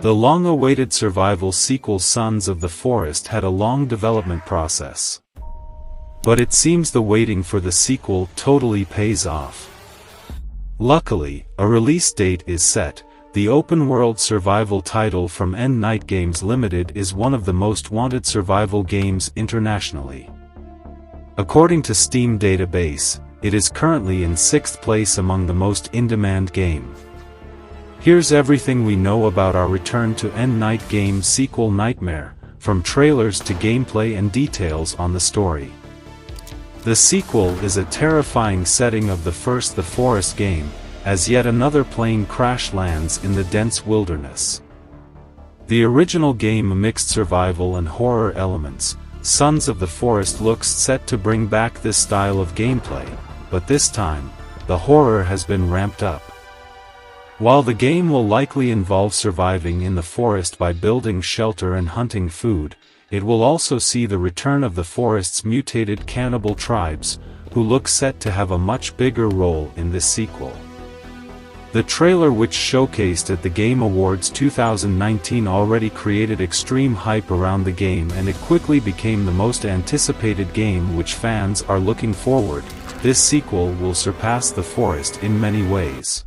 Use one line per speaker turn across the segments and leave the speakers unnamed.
The long-awaited survival sequel Sons of the Forest had a long development process. But it seems the waiting for the sequel totally pays off. Luckily, a release date is set. The open-world survival title from End Night Games Limited is one of the most wanted survival games internationally. According to Steam database, it is currently in 6th place among the most in-demand game. Here's everything we know about our return to End Night Games sequel Nightmare, from trailers to gameplay and details on the story. The sequel is a terrifying setting of the first The Forest game, as yet another plane crash lands in the dense wilderness. The original game mixed survival and horror elements. Sons of the Forest looks set to bring back this style of gameplay, but this time, the horror has been ramped up. While the game will likely involve surviving in the forest by building shelter and hunting food, it will also see the return of the forest's mutated cannibal tribes, who look set to have a much bigger role in this sequel. The trailer, which showcased at the Game Awards 2019, already created extreme hype around the game, and it quickly became the most anticipated game which fans are looking forward. This sequel will surpass The Forest in many ways.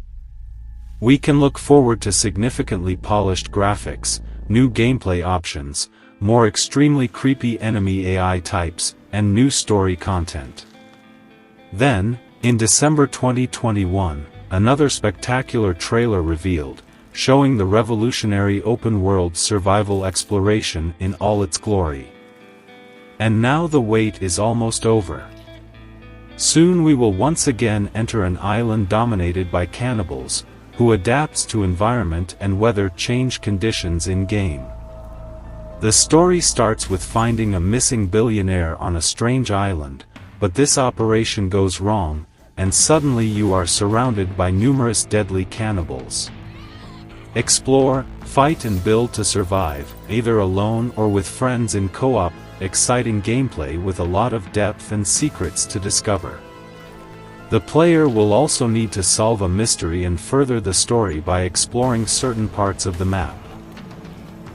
We can look forward to significantly polished graphics, new gameplay options, more extremely creepy enemy AI types, and new story content. Then, in December 2021, another spectacular trailer revealed, showing the revolutionary open-world survival exploration in all its glory. And now the wait is almost over. Soon we will once again enter an island dominated by cannibals, who adapts to environment and weather change conditions in-game. The story starts with finding a missing billionaire on a strange island, but this operation goes wrong, and suddenly you are surrounded by numerous deadly cannibals. Explore, fight and build to survive, either alone or with friends in co-op. Exciting gameplay with a lot of depth and secrets to discover. The player will also need to solve a mystery and further the story by exploring certain parts of the map.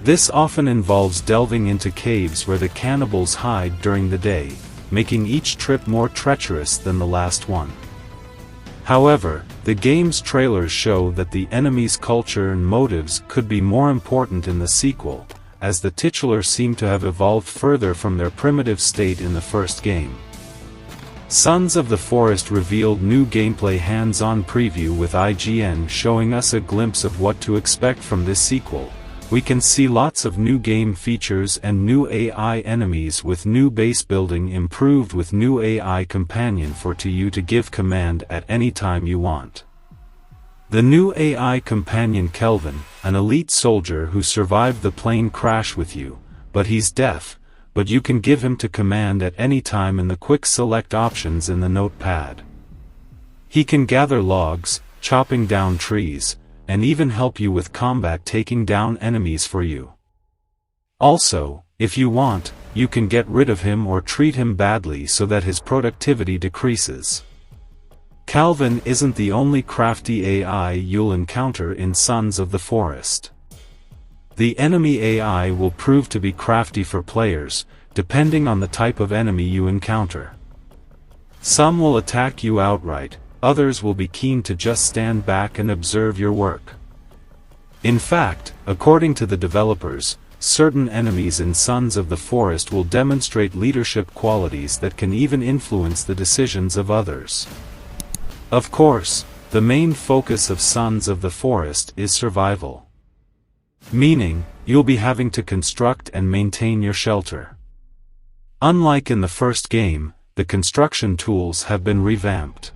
This often involves delving into caves where the cannibals hide during the day, making each trip more treacherous than the last one. However, the game's trailers show that the enemy's culture and motives could be more important in the sequel, as the titular seem to have evolved further from their primitive state in the first game. Sons of the Forest revealed new gameplay hands-on preview with IGN showing us a glimpse of what to expect from this sequel. We can see lots of new game features and new AI enemies, with new base building improved with new AI companion for you to give command at any time you want. The new AI companion Kelvin, an elite soldier who survived the plane crash with you, but he's deaf, but you can give him to command at any time in the quick select options in the notepad. He can gather logs, chopping down trees, and even help you with combat, taking down enemies for you. Also, if you want, you can get rid of him or treat him badly so that his productivity decreases. Calvin isn't the only crafty AI you'll encounter in Sons of the Forest. The enemy AI will prove to be crafty for players, depending on the type of enemy you encounter. Some will attack you outright, others will be keen to just stand back and observe your work. In fact, according to the developers, certain enemies in Sons of the Forest will demonstrate leadership qualities that can even influence the decisions of others. Of course, the main focus of Sons of the Forest is survival. Meaning, you'll be having to construct and maintain your shelter. Unlike in the first game, the construction tools have been revamped.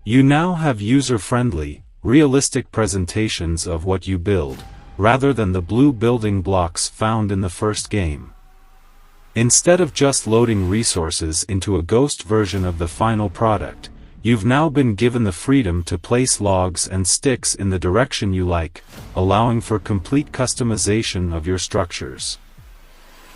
You now have user-friendly, realistic presentations of what you build, rather than the blue building blocks found in the first game. Instead of just loading resources into a ghost version of the final product, you've now been given the freedom to place logs and sticks in the direction you like, allowing for complete customization of your structures.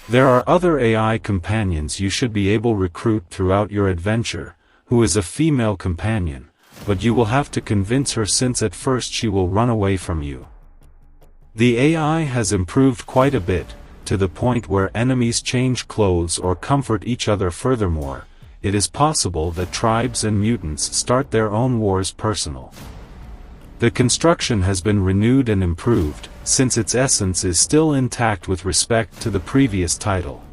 There are other AI companions you should be able to recruit throughout your adventure, who is a female companion, but you will have to convince her since at first she will run away from you. The AI has improved quite a bit, to the point where enemies change clothes or comfort each other. Furthermore, it is possible that tribes and mutants start their own wars personal. The construction has been renewed and improved, since its essence is still intact with respect to the previous title.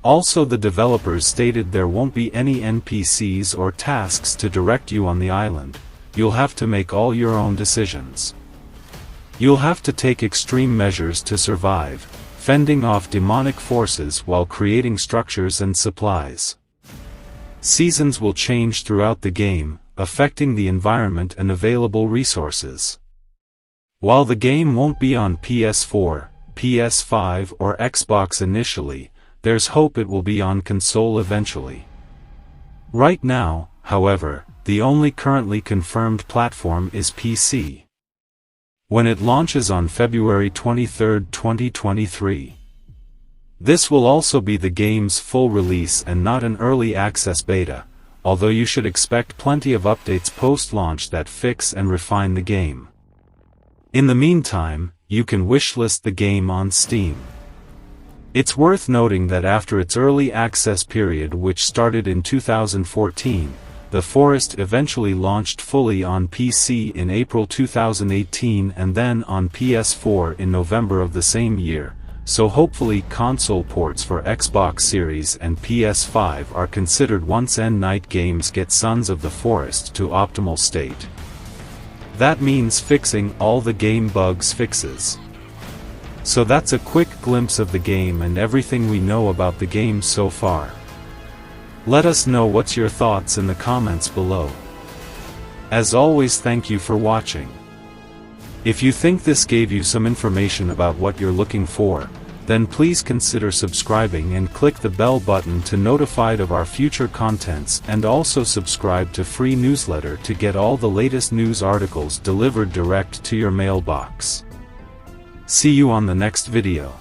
Also, the developers stated there won't be any NPCs or tasks to direct you on the island. You'll have to make all your own decisions. You'll have to take extreme measures to survive, fending off demonic forces while creating structures and supplies. Seasons will change throughout the game, affecting the environment and available resources. While the game won't be on PS4, PS5 or Xbox initially, there's hope it will be on console eventually. Right now, however, the only currently confirmed platform is PC. When it launches on February 23, 2023. This will also be the game's full release and not an early access beta, although you should expect plenty of updates post-launch that fix and refine the game. In the meantime, you can wishlist the game on Steam. It's worth noting that after its early access period, which started in 2014, The Forest eventually launched fully on PC in April 2018 and then on PS4 in November of the same year, so hopefully console ports for Xbox Series and PS5 are considered once Night Games get Sons of the Forest to optimal state. That means fixing all the game bugs fixes. So that's a quick glimpse of the game and everything we know about the game so far. Let us know what's your thoughts in the comments below. As always, thank you for watching. If you think this gave you some information about what you're looking for, then please consider subscribing and click the bell button to notified of our future contents, and also subscribe to free newsletter to get all the latest news articles delivered direct to your mailbox. See you on the next video.